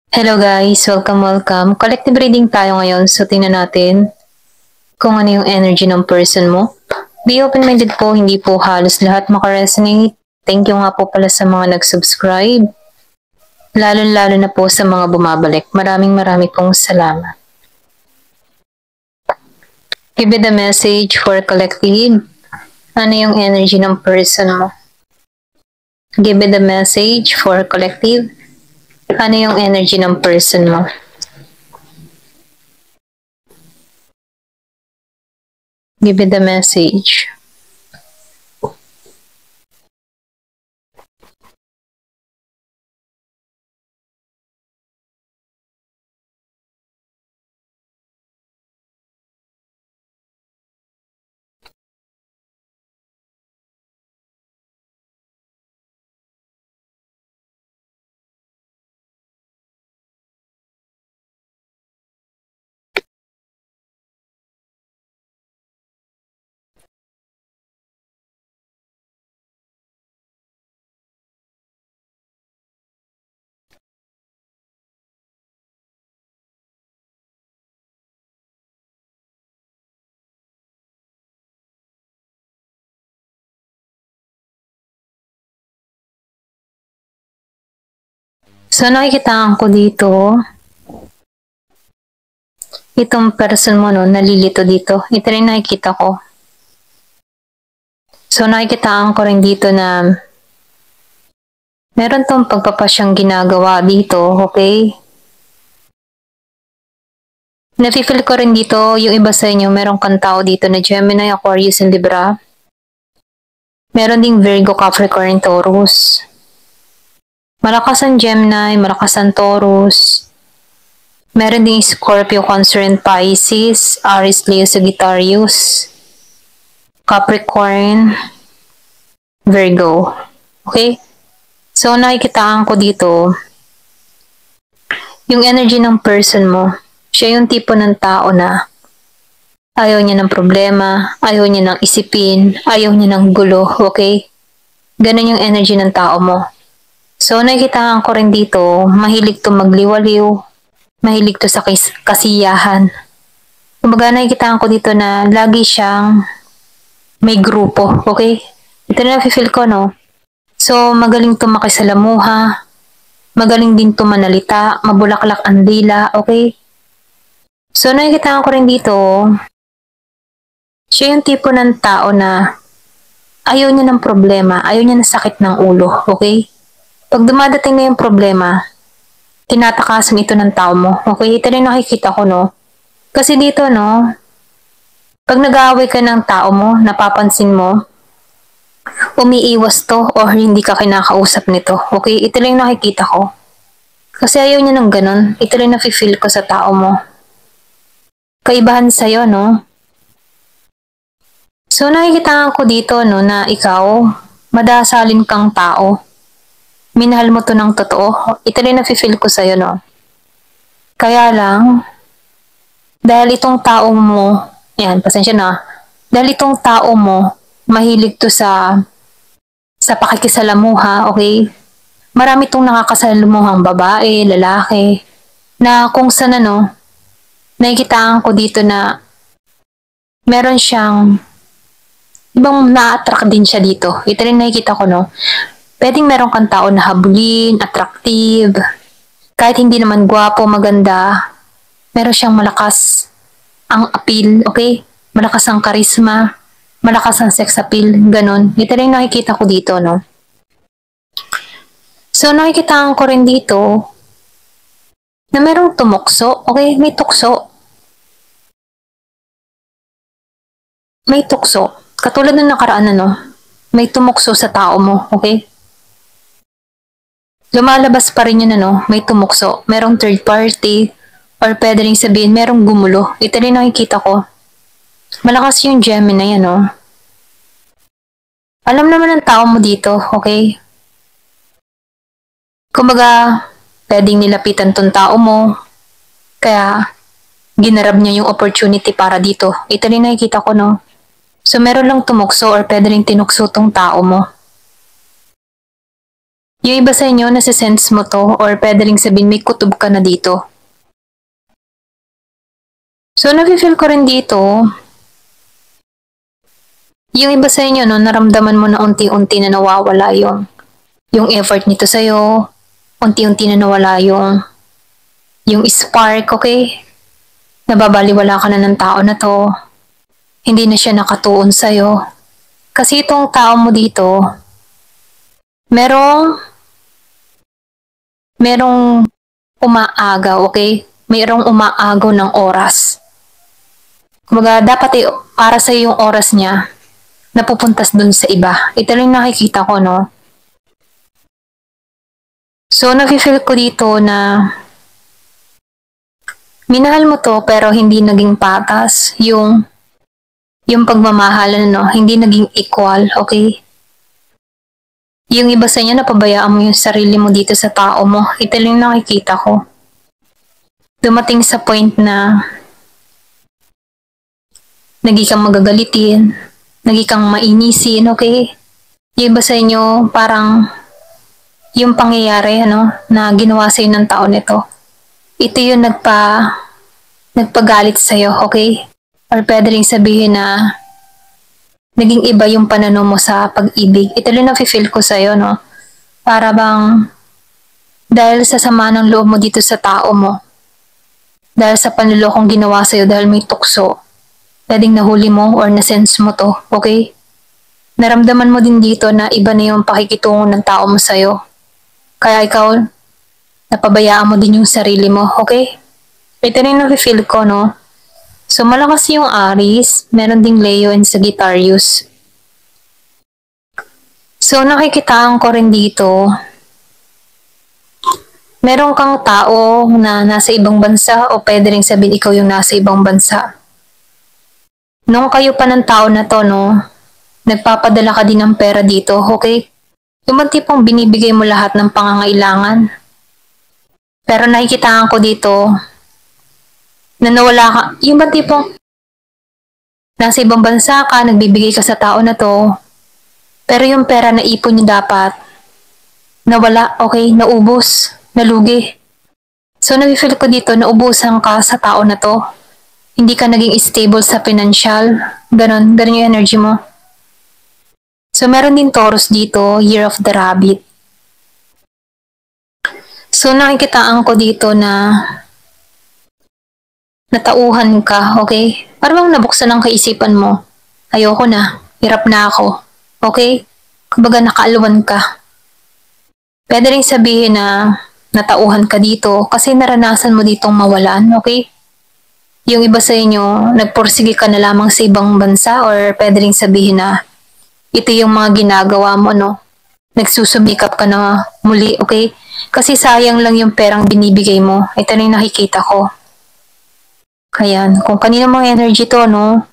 Hello guys, welcome. Collective reading tayo ngayon, so tingnan natin kung ano yung energy ng person mo. Be open-minded po, hindi po halos lahat makaresonate. Thank you nga po pala sa mga nag-subscribe. Lalo-lalo na po sa mga bumabalik. Maraming pong salamat. Give it a message for collective. Ano yung energy ng person mo? Give it a message for collective. Ano yung energy ng person mo? Give it a message. So nakikita ko dito, itong person mo no, nalilito dito. Ito rin nakikita ko. So nakikitaan ko rin dito na meron tong pagpapasyang ginagawa dito, okay? Nafe-feel ko rin dito, yung iba sa inyo, meron kang tao dito na Gemini, Aquarius, and Libra. Meron ding Virgo, Capricorn, Taurus. Malakas ang Gemini, malakas ang Taurus. Meron ding Scorpio, Cancer, and Pisces, Aries, Leo, Sagittarius, Capricorn, Virgo. Okay? So, nakikitaan ko dito, yung energy ng person mo, siya yung tipo ng tao na ayaw niya ng problema, ayaw niya ng isipin, ayaw niya ng gulo, okay? Ganun yung energy ng tao mo. So, nakikitaan ko rin dito, mahilig to magliwaliw, mahilig to sa kasiyahan. Kumbaga, nakikitaan ko dito na lagi siyang may grupo, okay? Ito na feel ko, no? So, magaling to makisalamuha, magaling din to manalita, mabulaklak ang dila, okay? So, nakikita ko rin dito, siya yung tipo ng tao na ayaw niya ng problema, ayaw niya ng sakit ng ulo, okay? Pag dumadating na yung problema, tinatakasan ito ng tao mo, okay? Ito rin nakikita ko, no? Kasi dito, no, pag nag-aaway ka ng tao mo, napapansin mo, umiiwas to or hindi ka kinakausap nito, okay? Ito rin nakikita ko. Kasi ayaw niya ng ganun, ito rin nafe-feel ko sa tao mo. Kaibahan sa'yo, no? So, nakikita ko dito, no, na ikaw, madasalin kang tao. Minahal mo to ng totoo. Ito rin nafe-feel ko sa'yo, no? Kaya lang, dahil itong tao mo, yan, pasensya na, dahil itong tao mo, mahilig to sa pakikisalamuha, okay? Marami tong nakakasalamuhang babae, lalaki, na kung saan ano, nakikitaan ko dito na meron siyang ibang na-attract din siya dito. Ito rin nakikita ko, no? Pwedeng meron kang tao na habulin, attractive, kahit hindi naman gwapo, maganda, meron siyang malakas ang appeal, okay? Malakas ang charisma, malakas ang sex appeal, ganun. Ito rin nakikita ko dito, no? So, nakikita ko rin dito na merong tumukso, okay? May tukso. May tukso. Katulad ng nakaraan, ano, may tumukso sa tao mo, okay? Lumalabas pa rin yun, ano, may tumukso. Merong third party, or pwede rin sabihin, merong gumulo. Ito rin nakikita ko. Malakas yung Gemini, ano. Alam naman ng tao mo dito, okay? Kumbaga, pwedeng nilapitan tong tao mo, kaya ginarab niya yung opportunity para dito. Ito rin nakikita ko, no. So, meron lang tumukso or pwede rin tinukso tong tao mo. Yung iba sa inyo, nasa-sense mo to or pwede rin sabihin may kutob ka na dito. So, nafe-feel ko rin dito, yung iba sa inyo, no, naramdaman mo na unti-unti na nawawala yung effort nito sa'yo, unti-unti na nawala yung spark, okay? Nababaliwala ka na ng tao na to, hindi na siya nakatuon sa'yo. Kasi itong tao mo dito, merong umaagaw, okay? Mayroong umaagaw ng oras. Kumbaga, dapat para sa yung oras niya, napupuntas dun sa iba. Ito lang nakikita ko, no? So, nafe-feel ko dito na minahal mo to pero hindi naging patas yung pagmamahalan, no? Hindi naging equal, okay? Yung iba sa inyo, napabayaan mo yung sarili mo dito sa tao mo. Ito lang nakikita ko. Dumating sa point na naging kang magagalitin, naging kang mainisin, okay? Yung iba sa inyo, parang yung pangyayari, ano, na ginawa sa'yo ng tao nito. Ito yung nagpagalit sa'yo, okay? Or pwede rin sabihin na naging iba yung pananaw mo sa pag-ibig. Ito lang nafe-feel ko sa'yo, no? Para bang dahil sa sama ng loob mo dito sa tao mo, dahil sa panlulokong ginawa sa'yo dahil may tukso, pwedeng nahuli mo or nasense mo to, okay? Naramdaman mo din dito na iba na yung pakikitungo ng tao mo sa'yo. Kaya ikaw, napabayaan mo din yung sarili mo, okay? Ito na yung nafe-feel ko, no? So, malakas yung Aries, meron ding Leo and Sagittarius. So, nakikitaan ko rin dito, meron kang tao na nasa ibang bansa o pwede rin sabihin ikaw yung nasa ibang bansa. Nung kayo pa ng tao na to, no, nagpapadala ka din ng pera dito, okay? Yung tipong binibigay mo lahat ng pangangailangan. Pero nakikitaan ko dito, na nawala ka, yung tipong nasa ibang bansa ka, nagbibigay ka sa tao na to, pero yung pera na ipon niyo dapat, nawala, okay, naubos, nalugi. So, nafe-feel ko dito, naubusan ka sa tao na to. Hindi ka naging stable sa financial. Ganon yung energy mo. So, meron din Taurus dito, Year of the Rabbit. So, nakikitaan ko dito na natauhan ka, okay? Parang nabuksan ang kaisipan mo. Ayoko na, hirap na ako, okay? Kumbaga nakaaluan ka. Pwede rin sabihin na natauhan ka dito kasi naranasan mo ditong mawalan, okay? Yung iba sa inyo, nagpursige ka na lamang sa ibang bansa or pwede rin sabihin na ito yung mga ginagawa mo, no? Nagsusumikap ka na muli, okay? Kasi sayang lang yung perang binibigay mo. Ito na yung nakikita ko. Ayan, kung kanino mga energy to, no?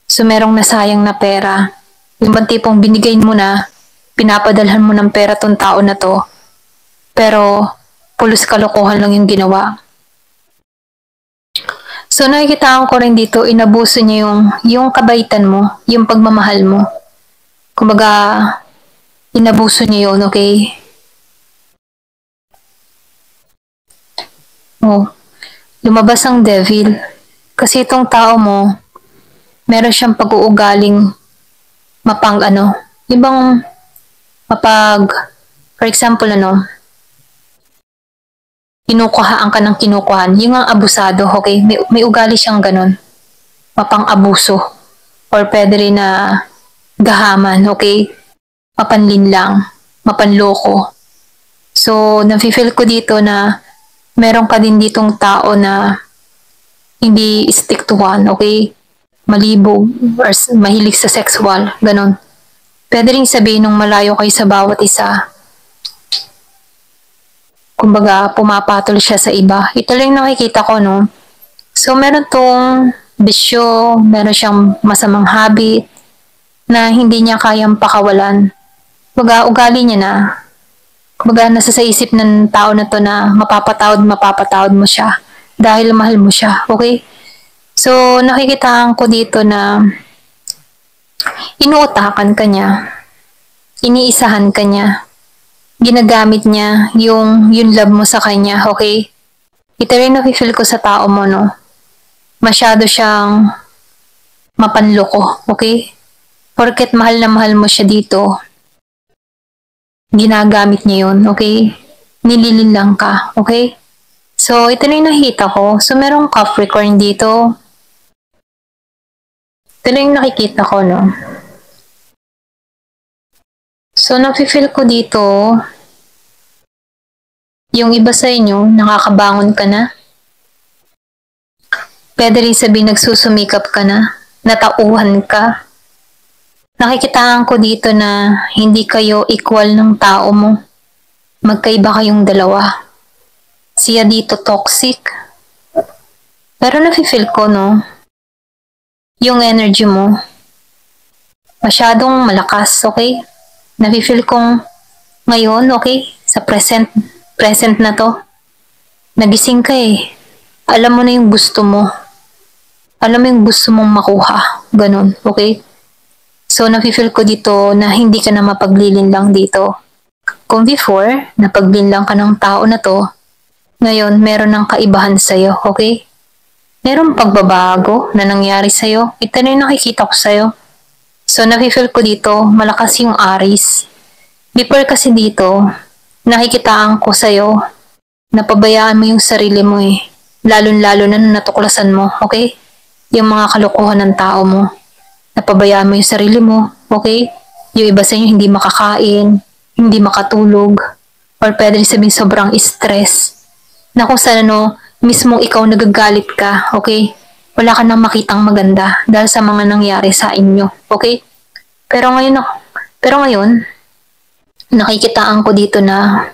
So, merong nasayang na pera. Yung bang tipong binigay mo na, pinapadalhan mo ng pera tong tao na to. Pero, pulos kalokohan lang yung ginawa. So, nakikitaan ko rin dito, inabuso niya yung kabaitan mo, yung pagmamahal mo. Kumbaga, inabuso niya yun, okay? Oh, lumabas ang devil. Kasi itong tao mo, meron siyang pag-uugaling ibang for example, kinukuhaan ka ng kinukuhan. Yung ang abusado, okay? May ugali siyang ganun. Mapang-abuso. Or pwede rin na gahaman, okay? Mapanlinlang, mapanloko. So, nafe-feel ko dito na meron ka din ditong tao na hindi stick to one, okay? Malibog or mahilig sa sexual, ganun. Pwede rin sabihin nung malayo kayo sa bawat isa. Kumbaga, pumapatol siya sa iba. Ito lang nakikita ko, no? So, meron tong bisyo, meron siyang masamang habit na hindi niya kayang pakawalan. Kumbaga, ugali niya na. Kumbaga, nasa sa isip ng tao na to na mapapatawad mo siya dahil mahal mo siya, okay? So, nakikitaan ko dito na inuutakan ka niya, iniisahan ka niya, Ginagamit niya yung love mo sa kanya, okay? Ito rin nafe-feel ko sa tao mo, no? Masyado siyang mapanloko, okay? Porket mahal na mahal mo siya dito, ginagamit niya yun, okay? Nililin lang ka, okay? So, ito na yung nakikita ko. So, merong Capricorn dito. Ito na yung nakikita ko, no? So, nafe-feel ko dito, yung iba sa inyo, nakakabangon ka na. Pwede rin sabihin nagsusumikap ka na, natauhan ka. Nakikitaan ko dito na hindi kayo equal ng tao mo. Magkaiba kayong dalawa. Siya dito toxic. Pero nafe-feel ko, no, yung energy mo, masyadong malakas, okay? Nafe-feel kong ngayon, okay, sa present na to, nagising ka eh. Alam mo na yung gusto mo. Alam mo yung gusto mong makuha. Ganun, okay? So, nafe-feel ko dito na hindi ka na mapaglilin lang dito. Kung before, napaglin lang ka ng tao na to, ngayon, meron ng kaibahan sa'yo, okay? Merong pagbabago na nangyari sa'yo. Ito na yung nakikita ko sa'yo. So, nafe-feel ko dito, malakas yung Aries. Before kasi dito, nakikitaan ko sa'yo, napabayaan mo yung sarili mo eh. Lalo-lalo na nung natuklasan mo, okay? Yung mga kalokohan ng tao mo. Napabayaan mo yung sarili mo, okay? Yung iba sa inyo hindi makakain, hindi makatulog, or pwede rin sabihin sobrang stress. Na kung saan mismong ikaw nagagalit ka, okay? Wala ka nang makitang maganda dahil sa mga nangyari sa inyo, okay? Pero ngayon, nakikitaan ko dito na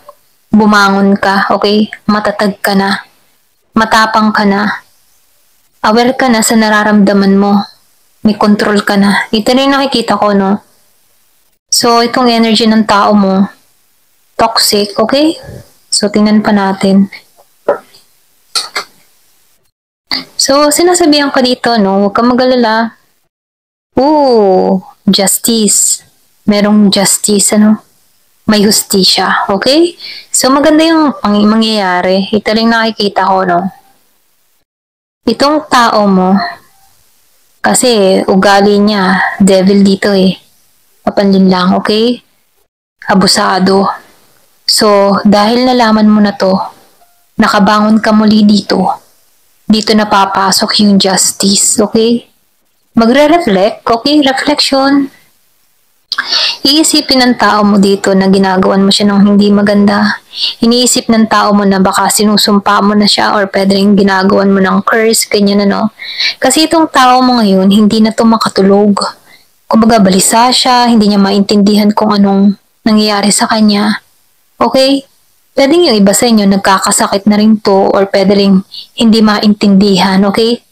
bumangon ka, okay? Matatag ka na, matapang ka na, aware ka na sa nararamdaman mo, may control ka na. Ito na yung nakikita ko, no? So, itong energy ng tao mo, toxic, okay? So, tingnan pa natin. So, sinasabihan ka dito, no? Huwag kang mag-alala. Ooh, justice. Merong justice, ano? May hustisya, okay? So, maganda yung mangyayari. Ito rin nakikita ko, no? Itong tao mo, kasi ugali niya, devil dito eh. Kapanlin lang, okay? Abusado. So, dahil nalaman mo na to, nakabangon ka muli dito. Dito na papasok yung justice, okay? Magre-reflect, okay? Reflection. Iisipin ng tao mo dito na ginagawan mo siya ng hindi maganda. Iniisip ng tao mo na baka sinusumpa mo na siya or pwede rin ginagawan mo ng curse, ganyan ano. Kasi itong tao mo ngayon, hindi na to makatulog. Kumbaga balisa siya, hindi niya maintindihan kung anong nangyayari sa kanya. Okay? Pwedeng yung iba sa inyo nagkakasakit na rin to or pwede rin hindi maintindihan, okay?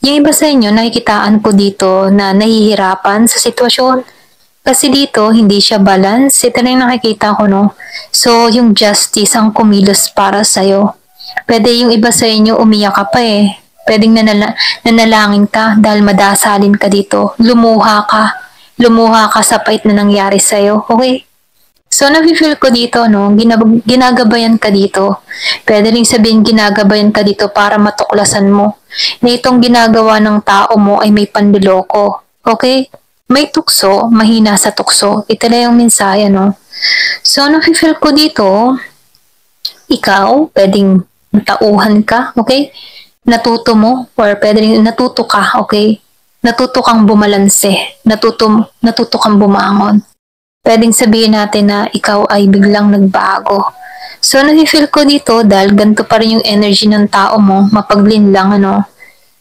Yung iba sa inyo, nakikitaan ko dito na nahihirapan sa sitwasyon. Kasi dito, hindi siya balance. Ito na yung nakikita ko, no? So, yung justice ang kumilos para sa'yo. Pwede yung iba sa inyo, umiyak ka pa eh. Pwedeng nanalangin ka dahil madasalin ka dito. Lumuha ka sa pait na nangyari sa'yo, okay? So, nafe-feel ko dito, no? Ginagabayan ka dito. Pwede rin sabihin ginagabayan ka dito para matuklasan mo na itong ginagawa ng tao mo ay may panliloko. Okay? May tukso, mahina sa tukso. Ito na yung mensahe, no? So, nafe-feel ko dito, ikaw, pwedeng natauhan ka, okay? Natuto mo, or pwede rin natuto ka, okay? Natuto kang bumalanse. Natuto kang bumangon. Pwedeng sabihin natin na ikaw ay biglang nagbago. So, nafe-feel ko dito dahil ganito pa rin yung energy ng tao mo, mapaglin lang, ano.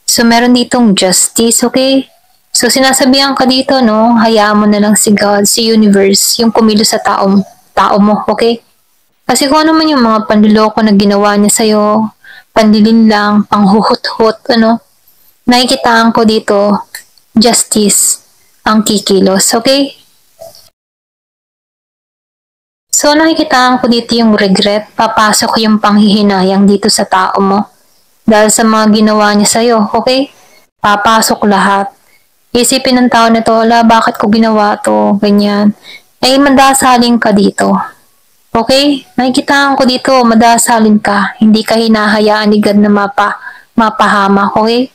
So, meron ditong justice, okay? So, sinasabihan ka dito, no, hayaan mo na lang si God, si universe, yung kumilos sa tao mo, okay? Kasi kung ano man yung mga panliloko na ginawa niya sa'yo, panlilin lang, panghuhut-hut, ano, nakikitaan ko dito, justice ang kikilos, okay? So, nakikitaan ko dito yung regret, papasok yung panghihinayang dito sa tao mo. Dahil sa mga ginawa niya sa'yo, okay? Papasok lahat. Isipin ng tao na to, bakit ko ginawa to, ganyan. Ay, mandasaling ka dito. Okay? Nakikitaan ko dito, madasalin ka. Hindi ka hinahayaan ni God na mapahama. Okay?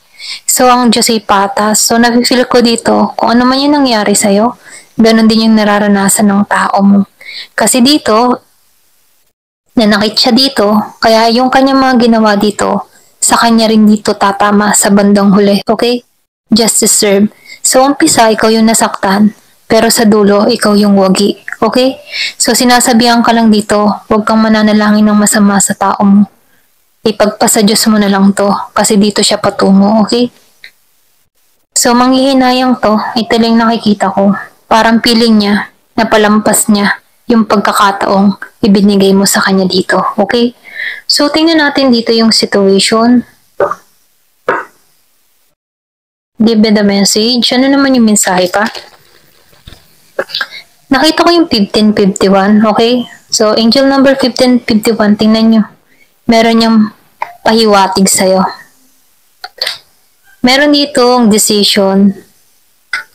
So, ang Diyos ay patas. So, nafe-feel ko dito, kung ano man yung nangyari sa'yo, ganun din yung nararanasan ng tao mo. Kasi dito, nanakit siya dito, kaya yung kanyang mga ginawa dito, sa kanya rin dito tatama sa bandang huli. Okay? Just deserve. So, umpisa, ikaw yung nasaktan, pero sa dulo, ikaw yung wagi. Okay? So, sinasabihan ka lang dito, huwag kang mananalangin ng masama sa tao mo. Ipagpasa Diyos mo na lang to, kasi dito siya patungo. Okay? So, manghihinayang to, ito lang nakikita ko. Parang feeling niya, napalampas niya yung pagkakataong ibinigay mo sa kanya dito. Okay? So, tingnan natin dito yung situation. Give me the message. Ano naman yung mensahe pa? Nakita ko yung 1551, okay? So, angel number 1551, tingnan nyo. Meron niyang pahiwatig sa'yo. Meron ditong decision.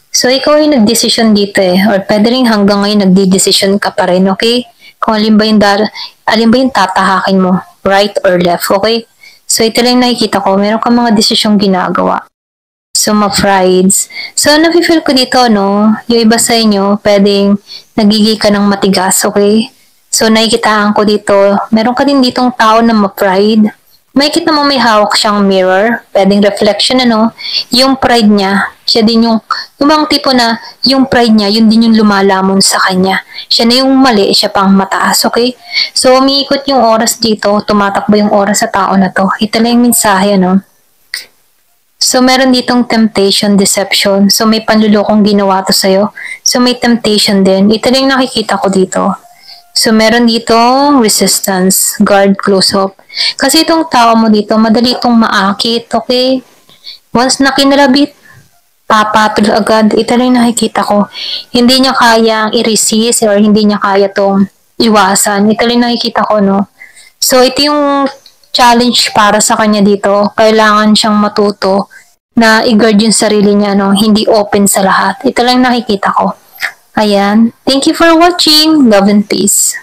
So, ikaw yung nag-decision dito eh. Or pwede rin hanggang ngayon nagdi-decision ka pa rin, okay? Kung alin ba yung tatahakin mo, right or left, okay? So, ito lang nakikita ko. Meron ka mga desisyong ginagawa. So, ma-frieds. So, nafe-feel ko dito, no? Yung iba sa inyo, pwedeng nagiging ka ng matigas, okay? So, nakikitaan ko dito, meron ka din ditong tao na ma-pride. Makikita mo may hawak siyang mirror, pwedeng reflection, ano? Yung pride niya, siya din yung bang tipo na, yung pride niya, yun din yung lumalamon sa kanya. Siya na yung mali, siya pang mataas, okay? So, umiikot yung oras dito, tumatakbo yung oras sa tao na to. Ito lang yung mensahe, no? So, meron ditong temptation, deception. So, may panlulokong ginawa to sa'yo. So, may temptation din. Ito lang nakikita ko dito. So, meron ditong resistance, guard, close-up. Kasi itong tao mo dito, madali itong maakit, okay? Once na kinalabit, papatol agad. Ito lang nakikita ko. Hindi niya kayang i-resist or hindi niya kaya tong iwasan. Ito lang nakikita ko, no? So, ito yung challenge para sa kanya dito. Kailangan siyang matuto na i-guard yung sarili niya, no? Hindi open sa lahat. Ito lang nakikita ko. Ayan. Thank you for watching. Love and peace.